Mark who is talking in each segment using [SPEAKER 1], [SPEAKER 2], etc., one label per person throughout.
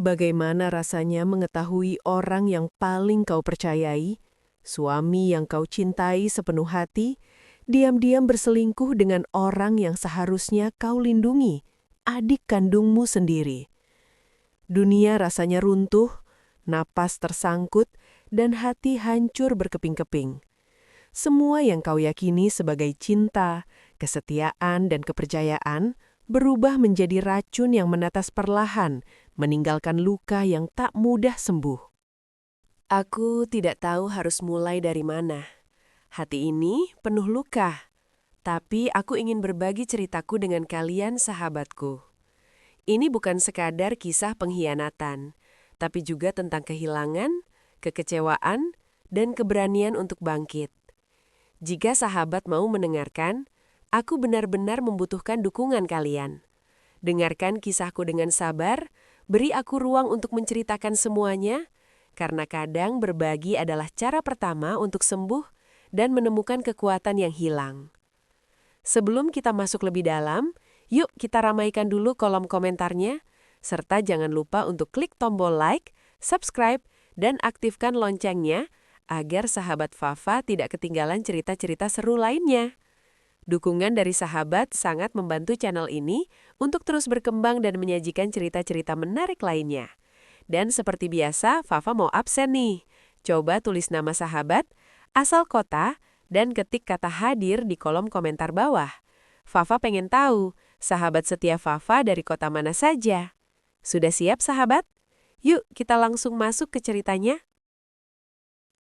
[SPEAKER 1] Bagaimana rasanya mengetahui orang yang paling kau percayai, suami yang kau cintai sepenuh hati, diam-diam berselingkuh dengan orang yang seharusnya kau lindungi, adik kandungmu sendiri. Dunia rasanya runtuh, napas tersangkut, dan hati hancur berkeping-keping. Semua yang kau yakini sebagai cinta, kesetiaan, dan kepercayaan berubah menjadi racun yang menetes perlahan, meninggalkan luka yang tak mudah sembuh. Aku tidak tahu harus mulai dari mana. Hati ini penuh luka, tapi aku ingin berbagi ceritaku dengan kalian, sahabatku. Ini bukan sekadar kisah pengkhianatan, tapi juga tentang kehilangan, kekecewaan, dan keberanian untuk bangkit. Jika sahabat mau mendengarkan, aku benar-benar membutuhkan dukungan kalian. Dengarkan kisahku dengan sabar, beri aku ruang untuk menceritakan semuanya, karena kadang berbagi adalah cara pertama untuk sembuh dan menemukan kekuatan yang hilang. Sebelum kita masuk lebih dalam, yuk kita ramaikan dulu kolom komentarnya, serta jangan lupa untuk klik tombol like, subscribe, dan aktifkan loncengnya, agar sahabat Fafa tidak ketinggalan cerita-cerita seru lainnya. Dukungan dari sahabat sangat membantu channel ini untuk terus berkembang dan menyajikan cerita-cerita menarik lainnya. Dan seperti biasa, Fafa mau absen nih. Coba tulis nama sahabat, asal kota, dan ketik kata hadir di kolom komentar bawah. Fafa pengen tahu, sahabat setia Fafa dari kota mana saja. Sudah siap sahabat? Yuk kita langsung masuk ke ceritanya.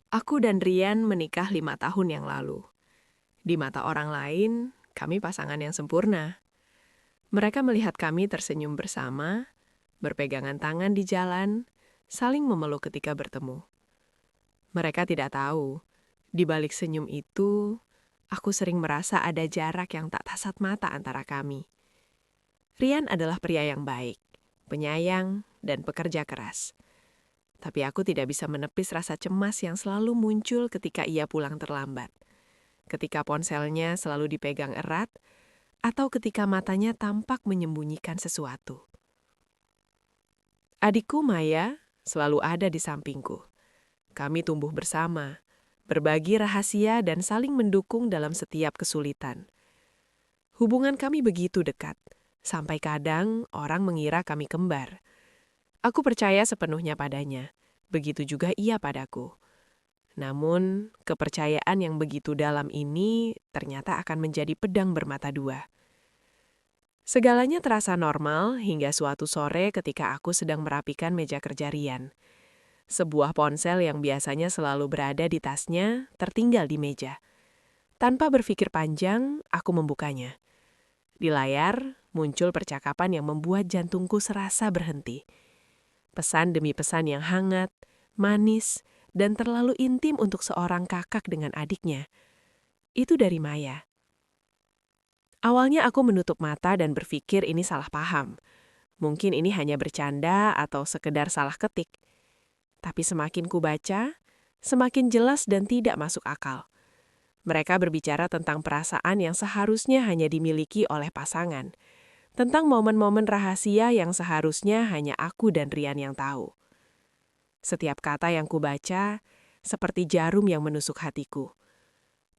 [SPEAKER 1] Aku dan Rian menikah 5 tahun yang lalu. Di mata orang lain, kami pasangan yang sempurna. Mereka melihat kami tersenyum bersama, berpegangan tangan di jalan, saling memeluk ketika bertemu. Mereka tidak tahu, di balik senyum itu, aku sering merasa ada jarak yang tak kasat mata antara kami. Rian adalah pria yang baik, penyayang, dan pekerja keras. Tapi aku tidak bisa menepis rasa cemas yang selalu muncul ketika ia pulang terlambat. Ketika ponselnya selalu dipegang erat, atau ketika matanya tampak menyembunyikan sesuatu. Adikku Maya selalu ada di sampingku. Kami tumbuh bersama, berbagi rahasia dan saling mendukung dalam setiap kesulitan. Hubungan kami begitu dekat, sampai kadang orang mengira kami kembar. Aku percaya sepenuhnya padanya, begitu juga ia padaku. Namun, kepercayaan yang begitu dalam ini ternyata akan menjadi pedang bermata dua. Segalanya terasa normal hingga suatu sore ketika aku sedang merapikan meja kerja Rian. Sebuah ponsel yang biasanya selalu berada di tasnya tertinggal di meja. Tanpa berpikir panjang, aku membukanya. Di layar, muncul percakapan yang membuat jantungku serasa berhenti. Pesan demi pesan yang hangat, manis, dan terlalu intim untuk seorang kakak dengan adiknya. Itu dari Maya. Awalnya aku menutup mata dan berpikir ini salah paham. Mungkin ini hanya bercanda atau sekedar salah ketik. Tapi semakin ku baca, semakin jelas dan tidak masuk akal. Mereka berbicara tentang perasaan yang seharusnya hanya dimiliki oleh pasangan. Tentang momen-momen rahasia yang seharusnya hanya aku dan Rian yang tahu. Setiap kata yang kubaca, seperti jarum yang menusuk hatiku.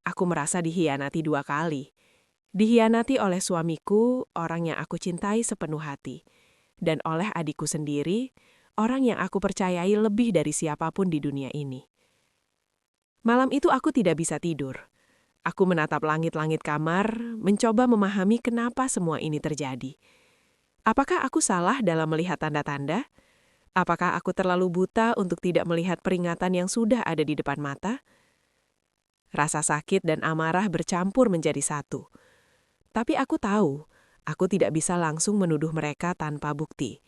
[SPEAKER 1] Aku merasa dihianati 2 kali. Dihianati oleh suamiku, orang yang aku cintai sepenuh hati. Dan oleh adikku sendiri, orang yang aku percayai lebih dari siapapun di dunia ini. Malam itu aku tidak bisa tidur. Aku menatap langit-langit kamar, mencoba memahami kenapa semua ini terjadi. Apakah aku salah dalam melihat tanda-tanda? Apakah aku terlalu buta untuk tidak melihat peringatan yang sudah ada di depan mata? Rasa sakit dan amarah bercampur menjadi satu. Tapi aku tahu, aku tidak bisa langsung menuduh mereka tanpa bukti.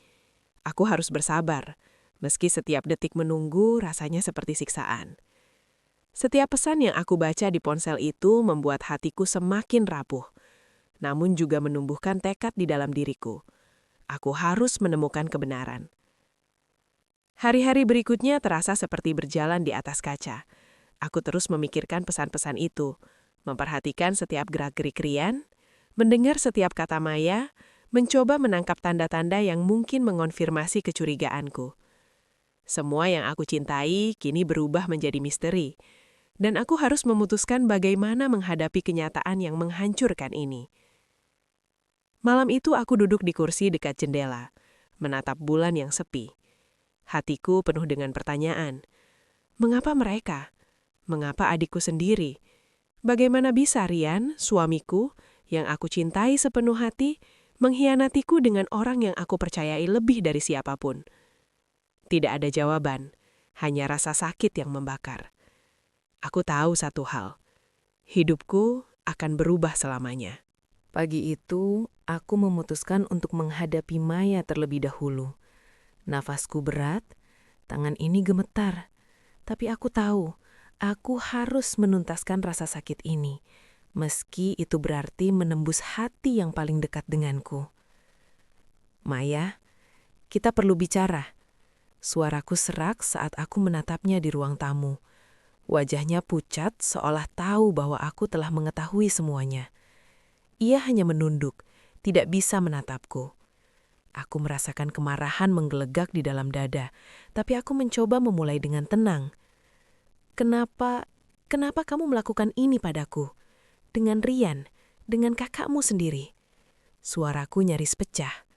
[SPEAKER 1] Aku harus bersabar, meski setiap detik menunggu rasanya seperti siksaan. Setiap pesan yang aku baca di ponsel itu membuat hatiku semakin rapuh, namun juga menumbuhkan tekad di dalam diriku. Aku harus menemukan kebenaran. Hari-hari berikutnya terasa seperti berjalan di atas kaca. Aku terus memikirkan pesan-pesan itu, memperhatikan setiap gerak-gerik Rian, mendengar setiap kata Maya, mencoba menangkap tanda-tanda yang mungkin mengonfirmasi kecurigaanku. Semua yang aku cintai kini berubah menjadi misteri, dan aku harus memutuskan bagaimana menghadapi kenyataan yang menghancurkan ini. Malam itu aku duduk di kursi dekat jendela, menatap bulan yang sepi. Hatiku penuh dengan pertanyaan. Mengapa mereka? Mengapa adikku sendiri? Bagaimana bisa Rian, suamiku, yang aku cintai sepenuh hati, mengkhianatiku dengan orang yang aku percayai lebih dari siapapun? Tidak ada jawaban, hanya rasa sakit yang membakar. Aku tahu satu hal, hidupku akan berubah selamanya.
[SPEAKER 2] Pagi itu, aku memutuskan untuk menghadapi Maya terlebih dahulu. Nafasku berat, tangan ini gemetar. Tapi aku tahu, aku harus menuntaskan rasa sakit ini, meski itu berarti menembus hati yang paling dekat denganku. Maya, kita perlu bicara. Suaraku serak saat aku menatapnya di ruang tamu. Wajahnya pucat seolah tahu bahwa aku telah mengetahui semuanya. Ia hanya menunduk, tidak bisa menatapku. Aku merasakan kemarahan menggelegak di dalam dada, tapi aku mencoba memulai dengan tenang. Kenapa kamu melakukan ini padaku? Dengan Rian, dengan kakakmu sendiri. Suaraku nyaris pecah.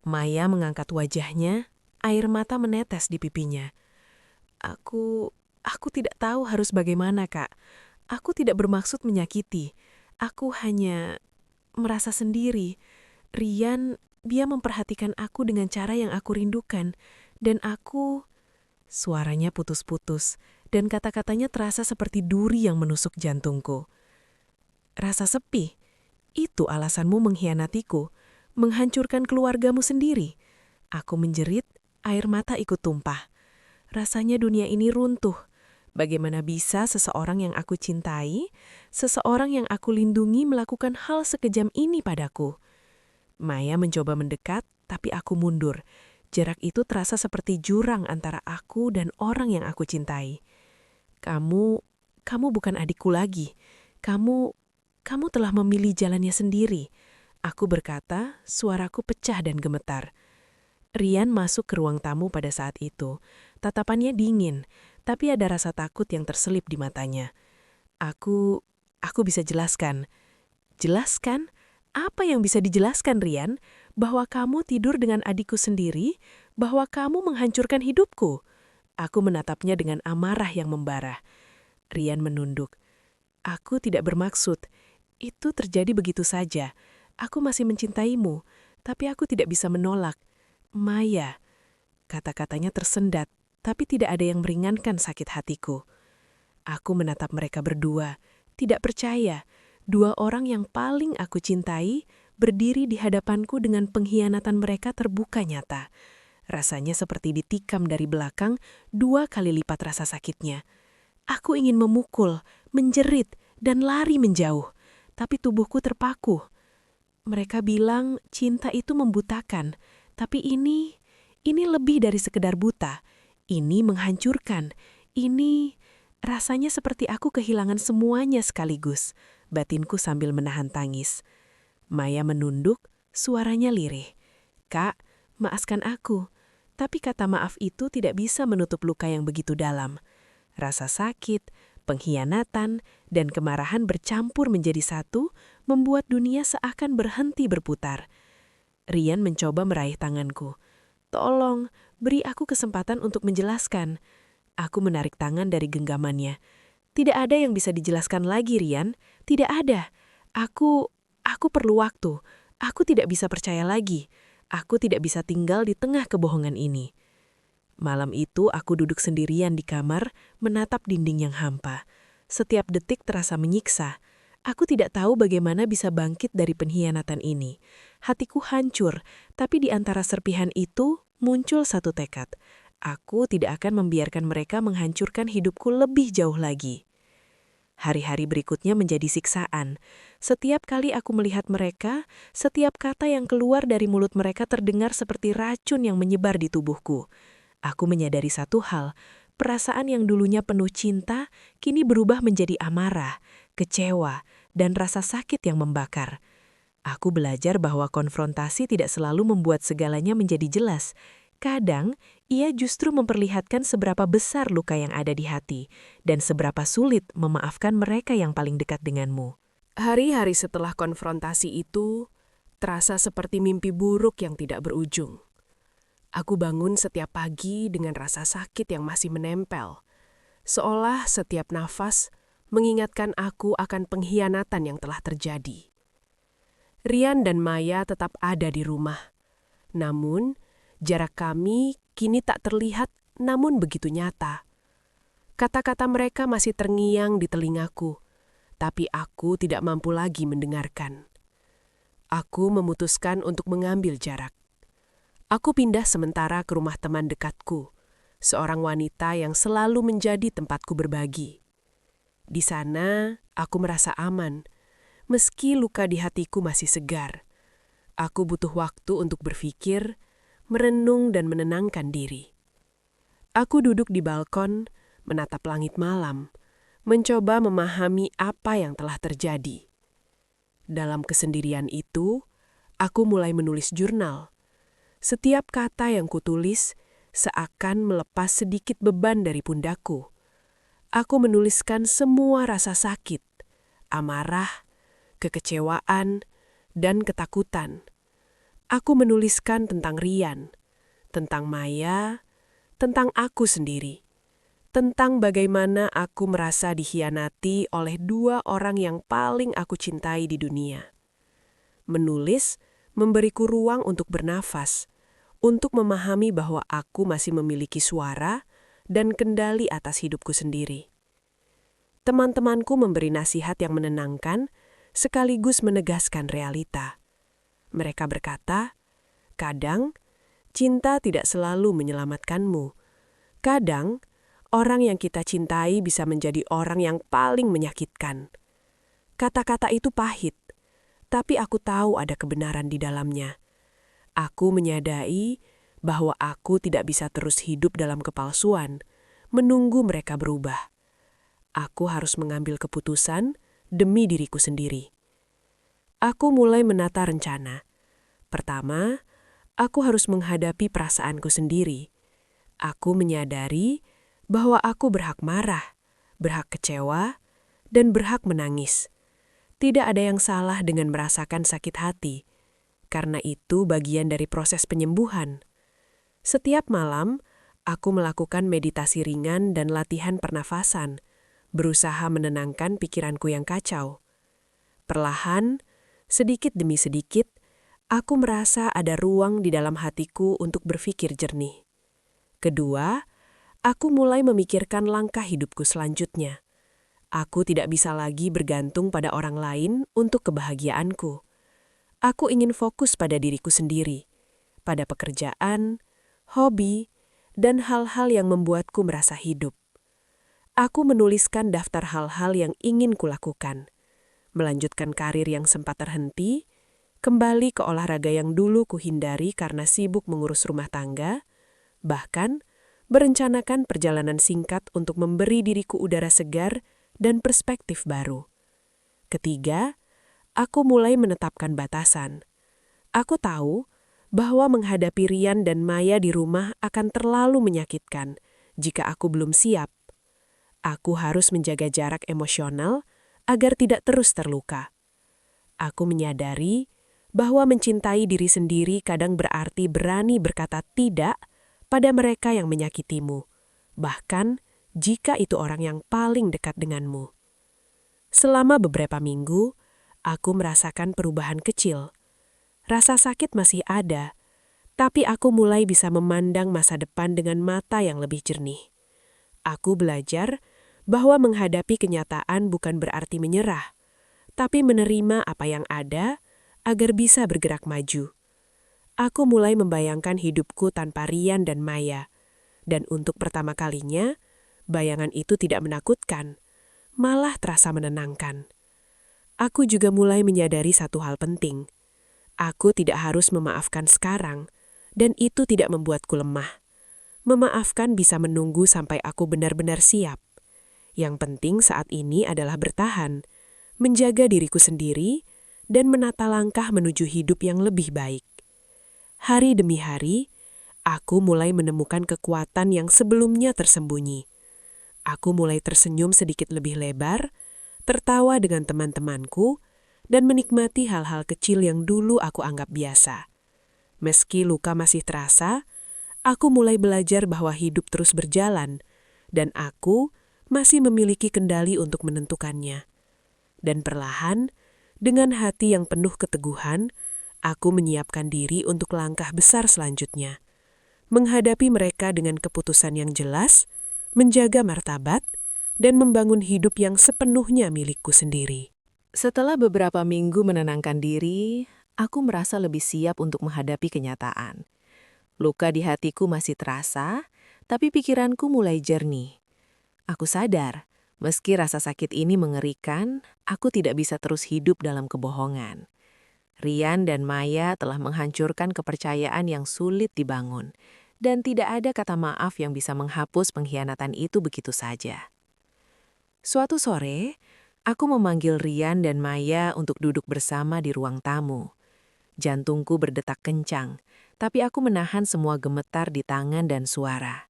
[SPEAKER 2] Maya mengangkat wajahnya, air mata menetes di pipinya. Aku tidak tahu harus bagaimana, Kak. Aku tidak bermaksud menyakiti. Aku hanya merasa sendiri. Rian, dia memperhatikan aku dengan cara yang aku rindukan. Dan aku... Suaranya putus-putus, dan kata-katanya terasa seperti duri yang menusuk jantungku. Rasa sepi, itu alasanmu mengkhianatiku, menghancurkan keluargamu sendiri. Aku menjerit, air mata ikut tumpah. Rasanya dunia ini runtuh. Bagaimana bisa seseorang yang aku cintai, seseorang yang aku lindungi melakukan hal sekejam ini padaku? Maya mencoba mendekat, tapi aku mundur. Jarak itu terasa seperti jurang antara aku dan orang yang aku cintai. Kamu bukan adikku lagi. Kamu telah memilih jalannya sendiri. Aku berkata, suaraku pecah dan gemetar. Rian masuk ke ruang tamu pada saat itu. Tatapannya dingin, tapi ada rasa takut yang terselip di matanya. Aku bisa jelaskan. Jelaskan? Apa yang bisa dijelaskan, Rian? Bahwa kamu tidur dengan adikku sendiri? Bahwa kamu menghancurkan hidupku? Aku menatapnya dengan amarah yang membara. Rian menunduk. Aku tidak bermaksud. Itu terjadi begitu saja. Aku masih mencintaimu, tapi aku tidak bisa menolak. Maya. Kata-katanya tersendat, tapi tidak ada yang meringankan sakit hatiku. Aku menatap mereka berdua, tidak percaya. Dua orang yang paling aku cintai berdiri di hadapanku dengan pengkhianatan mereka terbuka nyata. Rasanya seperti ditikam dari belakang 2 kali lipat rasa sakitnya. Aku ingin memukul, menjerit, dan lari menjauh, tapi tubuhku terpaku. Mereka bilang cinta itu membutakan, tapi ini lebih dari sekedar buta. Ini menghancurkan. Ini rasanya seperti aku kehilangan semuanya sekaligus. Batinku sambil menahan tangis. Maya menunduk, suaranya lirih. Kak, maafkan aku. Tapi kata maaf itu tidak bisa menutup luka yang begitu dalam. Rasa sakit, pengkhianatan, dan kemarahan bercampur menjadi satu, membuat dunia seakan berhenti berputar. Rian mencoba meraih tanganku. Tolong, beri aku kesempatan untuk menjelaskan. Aku menarik tangan dari genggamannya. Tidak ada yang bisa dijelaskan lagi, Rian. Tidak ada. Aku perlu waktu. Aku tidak bisa percaya lagi. Aku tidak bisa tinggal di tengah kebohongan ini. Malam itu aku duduk sendirian di kamar, menatap dinding yang hampa. Setiap detik terasa menyiksa. Aku tidak tahu bagaimana bisa bangkit dari pengkhianatan ini. Hatiku hancur, tapi di antara serpihan itu muncul satu tekad. Aku tidak akan membiarkan mereka menghancurkan hidupku lebih jauh lagi. Hari-hari berikutnya menjadi siksaan. Setiap kali aku melihat mereka, setiap kata yang keluar dari mulut mereka terdengar seperti racun yang menyebar di tubuhku. Aku menyadari satu hal, perasaan yang dulunya penuh cinta, kini berubah menjadi amarah, kecewa, dan rasa sakit yang membakar. Aku belajar bahwa konfrontasi tidak selalu membuat segalanya menjadi jelas. Kadang, ia justru memperlihatkan seberapa besar luka yang ada di hati dan seberapa sulit memaafkan mereka yang paling dekat denganmu.
[SPEAKER 1] Hari-hari setelah konfrontasi itu terasa seperti mimpi buruk yang tidak berujung. Aku bangun setiap pagi dengan rasa sakit yang masih menempel, seolah setiap nafas mengingatkan aku akan pengkhianatan yang telah terjadi. Rian dan Maya tetap ada di rumah, namun jarak kami kini tak terlihat namun begitu nyata. Kata-kata mereka masih terngiang di telingaku, tapi aku tidak mampu lagi mendengarkan. Aku memutuskan untuk mengambil jarak. Aku pindah sementara ke rumah teman dekatku, seorang wanita yang selalu menjadi tempatku berbagi. Di sana, aku merasa aman, meski luka di hatiku masih segar. Aku butuh waktu untuk berpikir, merenung dan menenangkan diri. Aku duduk di balkon, menatap langit malam, mencoba memahami apa yang telah terjadi. Dalam kesendirian itu, aku mulai menulis jurnal. Setiap kata yang kutulis seakan melepas sedikit beban dari pundakku. Aku menuliskan semua rasa sakit, amarah, kekecewaan, dan ketakutan. Aku menuliskan tentang Rian, tentang Maya, tentang aku sendiri, tentang bagaimana aku merasa dikhianati oleh dua orang yang paling aku cintai di dunia. Menulis memberiku ruang untuk bernafas, untuk memahami bahwa aku masih memiliki suara dan kendali atas hidupku sendiri. Teman-temanku memberi nasihat yang menenangkan, sekaligus menegaskan realita. Mereka berkata, kadang cinta tidak selalu menyelamatkanmu. Kadang orang yang kita cintai bisa menjadi orang yang paling menyakitkan. Kata-kata itu pahit, tapi aku tahu ada kebenaran di dalamnya. Aku menyadari bahwa aku tidak bisa terus hidup dalam kepalsuan, menunggu mereka berubah. Aku harus mengambil keputusan demi diriku sendiri. Aku mulai menata rencana. Pertama, aku harus menghadapi perasaanku sendiri. Aku menyadari bahwa aku berhak marah, berhak kecewa, dan berhak menangis. Tidak ada yang salah dengan merasakan sakit hati, karena itu bagian dari proses penyembuhan. Setiap malam, aku melakukan meditasi ringan dan latihan pernafasan, berusaha menenangkan pikiranku yang kacau. Perlahan, sedikit demi sedikit, aku merasa ada ruang di dalam hatiku untuk berpikir jernih. Kedua, aku mulai memikirkan langkah hidupku selanjutnya. Aku tidak bisa lagi bergantung pada orang lain untuk kebahagiaanku. Aku ingin fokus pada diriku sendiri, pada pekerjaan, hobi, dan hal-hal yang membuatku merasa hidup. Aku menuliskan daftar hal-hal yang ingin kulakukan, melanjutkan karir yang sempat terhenti, kembali ke olahraga yang dulu kuhindari karena sibuk mengurus rumah tangga, bahkan berencanakan perjalanan singkat untuk memberi diriku udara segar dan perspektif baru. Ketiga, aku mulai menetapkan batasan. Aku tahu bahwa menghadapi Rian dan Maya di rumah akan terlalu menyakitkan jika aku belum siap. Aku harus menjaga jarak emosional agar tidak terus terluka. Aku menyadari bahwa mencintai diri sendiri kadang berarti berani berkata tidak pada mereka yang menyakitimu, bahkan jika itu orang yang paling dekat denganmu. Selama beberapa minggu, aku merasakan perubahan kecil. Rasa sakit masih ada, tapi aku mulai bisa memandang masa depan dengan mata yang lebih jernih. Aku belajar bahwa menghadapi kenyataan bukan berarti menyerah, tapi menerima apa yang ada agar bisa bergerak maju. Aku mulai membayangkan hidupku tanpa Rian dan Maya, dan untuk pertama kalinya, bayangan itu tidak menakutkan, malah terasa menenangkan. Aku juga mulai menyadari satu hal penting. Aku tidak harus memaafkan sekarang, dan itu tidak membuatku lemah. Memaafkan bisa menunggu sampai aku benar-benar siap. Yang penting saat ini adalah bertahan, menjaga diriku sendiri,
[SPEAKER 2] dan menata langkah menuju hidup yang lebih baik. Hari demi hari, aku mulai menemukan kekuatan yang sebelumnya tersembunyi. Aku mulai tersenyum sedikit lebih lebar, tertawa dengan teman-temanku, dan menikmati hal-hal kecil yang dulu aku anggap biasa. Meski luka masih terasa, aku mulai belajar bahwa hidup terus berjalan, dan aku masih memiliki kendali untuk menentukannya. Dan perlahan, dengan hati yang penuh keteguhan, aku menyiapkan diri untuk langkah besar selanjutnya. Menghadapi mereka dengan keputusan yang jelas, menjaga martabat, dan membangun hidup yang sepenuhnya milikku sendiri.
[SPEAKER 1] Setelah beberapa minggu menenangkan diri, aku merasa lebih siap untuk menghadapi kenyataan. Luka di hatiku masih terasa, tapi pikiranku mulai jernih. Aku sadar, meski rasa sakit ini mengerikan, aku tidak bisa terus hidup dalam kebohongan. Rian dan Maya telah menghancurkan kepercayaan yang sulit dibangun, dan tidak ada kata maaf yang bisa menghapus pengkhianatan itu begitu saja. Suatu sore, aku memanggil Rian dan Maya untuk duduk bersama di ruang tamu. Jantungku berdetak kencang, tapi aku menahan semua gemetar di tangan dan suara.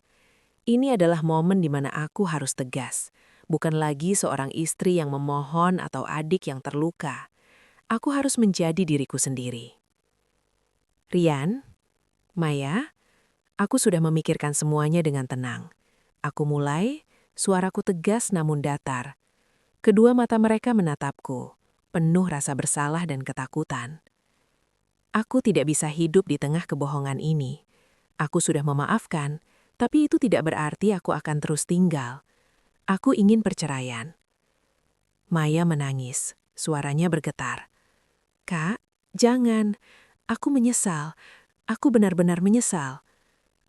[SPEAKER 1] Ini adalah momen di mana aku harus tegas, bukan lagi seorang istri yang memohon atau adik yang terluka. Aku harus menjadi diriku sendiri. Rian, Maya, aku sudah memikirkan semuanya dengan tenang. Aku mulai, suaraku tegas namun datar. Kedua mata mereka menatapku, penuh rasa bersalah dan ketakutan. Aku tidak bisa hidup di tengah kebohongan ini. Aku sudah memaafkan, tapi itu tidak berarti aku akan terus tinggal. Aku ingin perceraian. Maya menangis, suaranya bergetar. Kak, jangan. Aku menyesal. Aku benar-benar menyesal.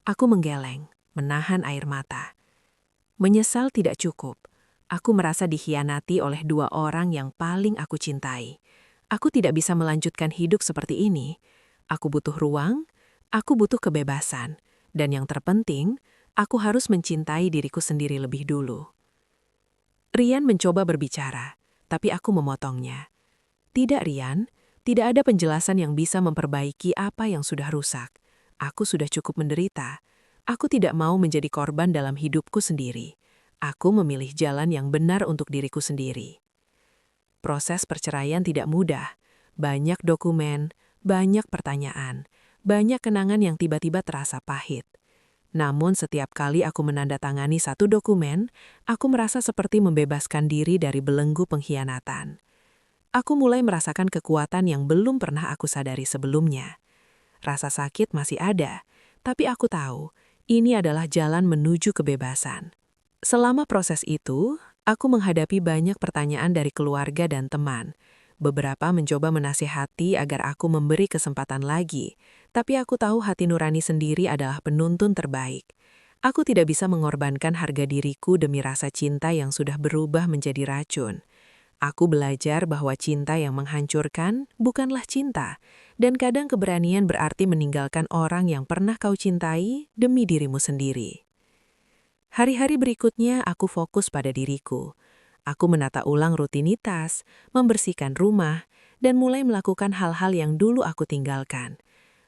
[SPEAKER 1] Aku menggeleng, menahan air mata. Menyesal tidak cukup. Aku merasa dikhianati oleh dua orang yang paling aku cintai. Aku tidak bisa melanjutkan hidup seperti ini. Aku butuh ruang, aku butuh kebebasan. Dan yang terpenting, aku harus mencintai diriku sendiri lebih dulu. Rian mencoba berbicara, tapi aku memotongnya. Tidak, Rian. Tidak ada penjelasan yang bisa memperbaiki apa yang sudah rusak. Aku sudah cukup menderita. Aku tidak mau menjadi korban dalam hidupku sendiri. Aku memilih jalan yang benar untuk diriku sendiri. Proses perceraian tidak mudah. Banyak dokumen, banyak pertanyaan, banyak kenangan yang tiba-tiba terasa pahit. Namun setiap kali aku menandatangani satu dokumen, aku merasa seperti membebaskan diri dari belenggu pengkhianatan. Aku mulai merasakan kekuatan yang belum pernah aku sadari sebelumnya. Rasa sakit masih ada, tapi aku tahu ini adalah jalan menuju kebebasan. Selama proses itu, aku menghadapi banyak pertanyaan dari keluarga dan teman. Beberapa mencoba menasihati agar aku memberi kesempatan lagi, tapi aku tahu hati nurani sendiri adalah penuntun terbaik. Aku tidak bisa mengorbankan harga diriku demi rasa cinta yang sudah berubah menjadi racun. Aku belajar bahwa cinta yang menghancurkan bukanlah cinta, dan kadang keberanian berarti meninggalkan orang yang pernah kau cintai demi dirimu sendiri. Hari-hari berikutnya aku fokus pada diriku. Aku menata ulang rutinitas, membersihkan rumah, dan mulai melakukan hal-hal yang dulu aku tinggalkan.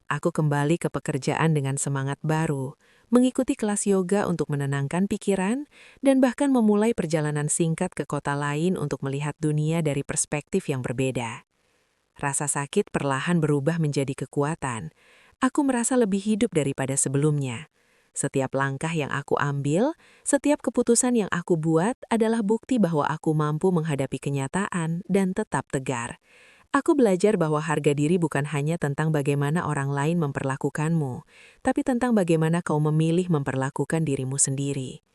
[SPEAKER 1] Aku kembali ke pekerjaan dengan semangat baru, mengikuti kelas yoga untuk menenangkan pikiran, dan bahkan memulai perjalanan singkat ke kota lain untuk melihat dunia dari perspektif yang berbeda. Rasa sakit perlahan berubah menjadi kekuatan. Aku merasa lebih hidup daripada sebelumnya. Setiap langkah yang aku ambil, setiap keputusan yang aku buat adalah bukti bahwa aku mampu menghadapi kenyataan dan tetap tegar. Aku belajar bahwa harga diri bukan hanya tentang bagaimana orang lain memperlakukanmu, tapi tentang bagaimana kau memilih memperlakukan dirimu sendiri.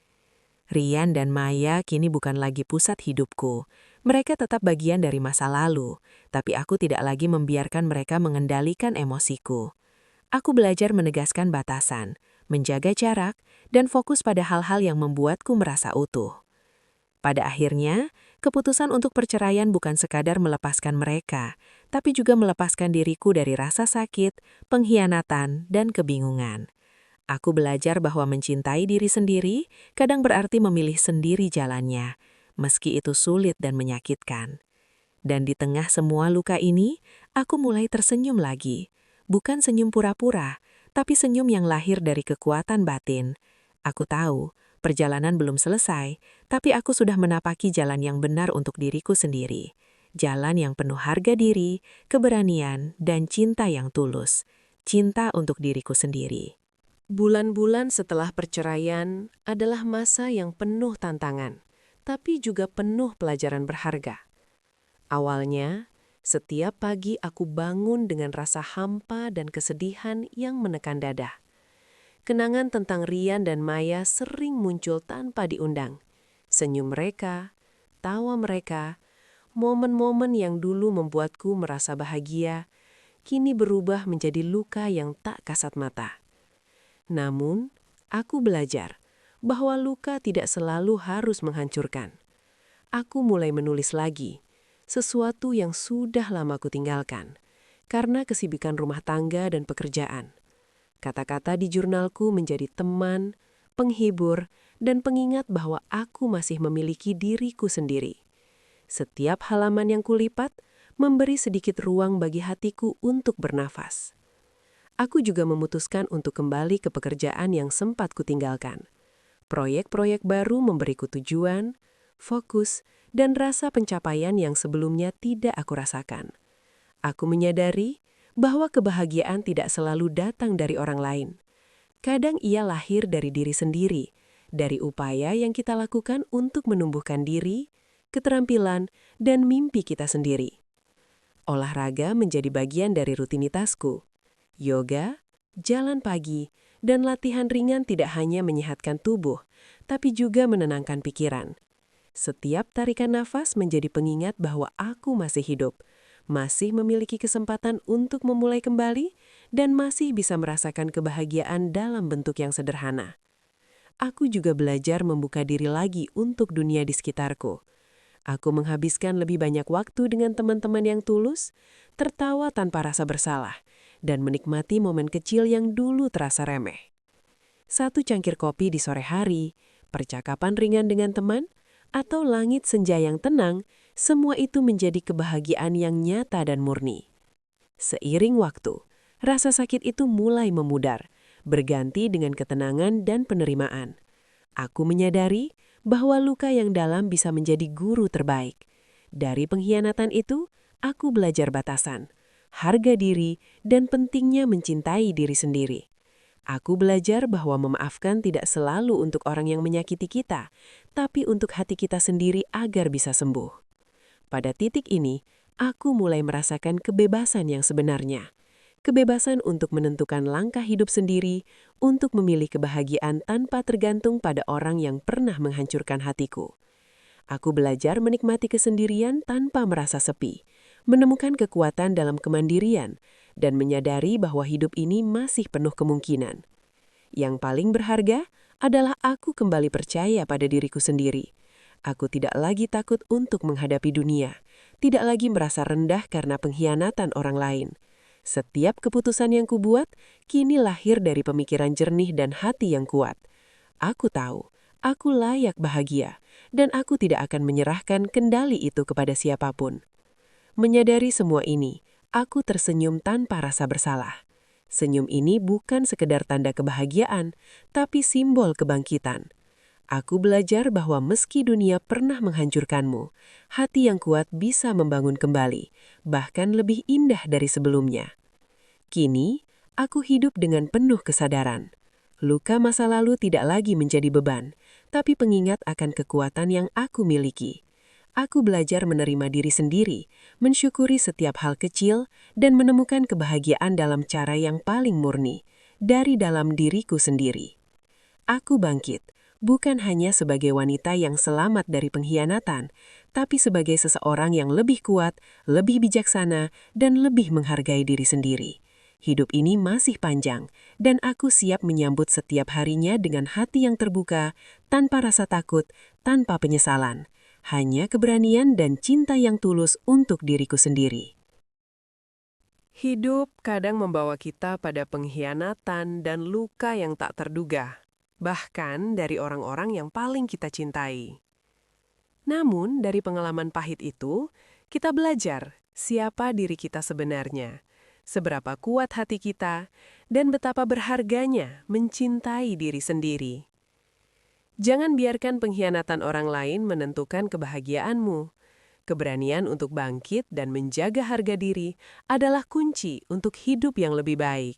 [SPEAKER 1] Rian dan Maya kini bukan lagi pusat hidupku. Mereka tetap bagian dari masa lalu, tapi aku tidak lagi membiarkan mereka mengendalikan emosiku. Aku belajar menegaskan batasan, menjaga jarak, dan fokus pada hal-hal yang membuatku merasa utuh. Pada akhirnya, keputusan untuk perceraian bukan sekadar melepaskan mereka, tapi juga melepaskan diriku dari rasa sakit, pengkhianatan, dan kebingungan. Aku belajar bahwa mencintai diri sendiri kadang berarti memilih sendiri jalannya, meski itu sulit dan menyakitkan.
[SPEAKER 2] Dan di tengah semua luka ini, aku mulai tersenyum lagi. Bukan senyum pura-pura, tapi senyum yang lahir dari kekuatan batin. Aku tahu, perjalanan belum selesai, tapi aku sudah menapaki jalan yang benar untuk diriku sendiri. Jalan yang penuh harga diri, keberanian, dan cinta yang tulus. Cinta untuk diriku sendiri.
[SPEAKER 1] Bulan-bulan setelah perceraian adalah masa yang penuh tantangan, tapi juga penuh pelajaran berharga. Awalnya, setiap pagi aku bangun dengan rasa hampa dan kesedihan yang menekan dada. Kenangan tentang Rian dan Maya sering muncul tanpa diundang. Senyum mereka, tawa mereka, momen-momen yang dulu membuatku merasa bahagia, kini berubah menjadi luka yang tak kasat mata. Namun, aku belajar bahwa luka tidak selalu harus menghancurkan. Aku mulai menulis lagi, sesuatu yang sudah lama kutinggalkan, karena kesibukan rumah tangga dan pekerjaan. Kata-kata di jurnalku menjadi teman, penghibur, dan pengingat bahwa aku masih memiliki diriku sendiri. Setiap halaman yang kulipat memberi sedikit ruang bagi hatiku untuk bernafas. Aku juga memutuskan untuk kembali ke pekerjaan yang sempat kutinggalkan. Proyek-proyek baru memberiku tujuan, fokus, dan rasa pencapaian yang sebelumnya tidak aku rasakan. Aku menyadari bahwa kebahagiaan tidak selalu datang dari orang lain. Kadang ia lahir dari diri sendiri, dari upaya yang kita lakukan untuk menumbuhkan diri, keterampilan, dan mimpi kita sendiri. Olahraga menjadi bagian dari rutinitasku. Yoga, jalan pagi, dan latihan ringan tidak hanya menyehatkan tubuh, tapi juga menenangkan pikiran. Setiap tarikan nafas menjadi pengingat bahwa aku masih hidup, masih memiliki kesempatan untuk memulai kembali, dan masih bisa merasakan kebahagiaan dalam bentuk yang sederhana. Aku juga belajar membuka diri lagi untuk dunia di sekitarku. Aku menghabiskan lebih banyak waktu dengan teman-teman yang tulus, tertawa tanpa rasa bersalah, dan menikmati momen kecil yang dulu terasa remeh. Satu cangkir kopi di sore hari, percakapan ringan dengan teman, atau langit senja yang tenang, semua itu menjadi kebahagiaan yang nyata dan murni. Seiring waktu, rasa sakit itu mulai memudar, berganti dengan ketenangan dan penerimaan. Aku menyadari bahwa luka yang dalam bisa menjadi guru terbaik. Dari pengkhianatan itu, aku belajar batasan, harga diri, dan pentingnya mencintai diri sendiri. Aku belajar bahwa memaafkan tidak selalu untuk orang yang menyakiti kita, tapi untuk hati kita sendiri agar bisa sembuh. Pada titik ini, aku mulai merasakan kebebasan yang sebenarnya. Kebebasan untuk menentukan langkah hidup sendiri, untuk memilih kebahagiaan tanpa tergantung pada orang yang pernah menghancurkan hatiku. Aku belajar menikmati kesendirian tanpa merasa sepi, menemukan kekuatan dalam kemandirian, dan menyadari bahwa hidup ini masih penuh kemungkinan. Yang paling berharga adalah aku kembali percaya pada diriku sendiri. Aku tidak lagi takut untuk menghadapi dunia, tidak lagi merasa rendah karena pengkhianatan orang lain. Setiap keputusan yang kubuat kini lahir dari pemikiran jernih dan hati yang kuat. Aku tahu, aku layak bahagia, dan aku tidak akan menyerahkan kendali itu kepada siapapun. Menyadari semua ini, aku tersenyum tanpa rasa bersalah. Senyum ini bukan sekedar tanda kebahagiaan, tapi simbol kebangkitan. Aku belajar bahwa meski dunia pernah menghancurkanmu, hati yang kuat bisa membangun kembali, bahkan lebih indah dari sebelumnya. Kini, aku hidup dengan penuh kesadaran. Luka masa lalu tidak lagi menjadi beban, tapi pengingat akan kekuatan yang aku miliki. Aku belajar menerima diri sendiri, mensyukuri setiap hal kecil, dan menemukan kebahagiaan dalam cara yang paling murni, dari dalam diriku sendiri. Aku bangkit, bukan hanya sebagai wanita yang selamat dari pengkhianatan, tapi sebagai seseorang yang lebih kuat, lebih bijaksana, dan lebih menghargai diri sendiri. Hidup ini masih panjang, dan aku siap menyambut setiap harinya dengan hati yang terbuka, tanpa rasa takut, tanpa penyesalan. Hanya keberanian dan cinta yang tulus untuk diriku sendiri. Hidup kadang membawa kita pada pengkhianatan dan luka yang tak terduga, bahkan dari orang-orang yang paling kita cintai. Namun, dari pengalaman pahit itu, kita belajar siapa diri kita sebenarnya, seberapa kuat hati kita, dan betapa berharganya mencintai diri sendiri. Jangan biarkan pengkhianatan orang lain menentukan kebahagiaanmu. Keberanian untuk bangkit dan menjaga harga diri adalah kunci untuk hidup yang lebih baik.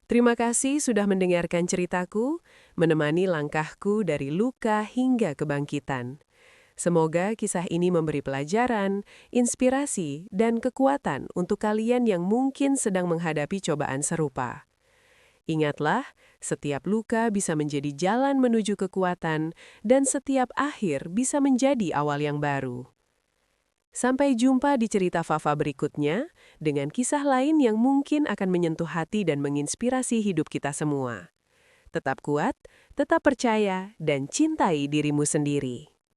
[SPEAKER 1] Terima kasih sudah mendengarkan ceritaku, menemani langkahku dari luka hingga kebangkitan. Semoga kisah ini memberi pelajaran, inspirasi, dan kekuatan untuk kalian yang mungkin sedang menghadapi cobaan serupa. Ingatlah, setiap luka bisa menjadi jalan menuju kekuatan, dan setiap akhir bisa menjadi awal yang baru. Sampai jumpa di cerita Fafa berikutnya, dengan kisah lain yang mungkin akan menyentuh hati dan menginspirasi hidup kita semua. Tetap kuat, tetap percaya, dan cintai dirimu sendiri.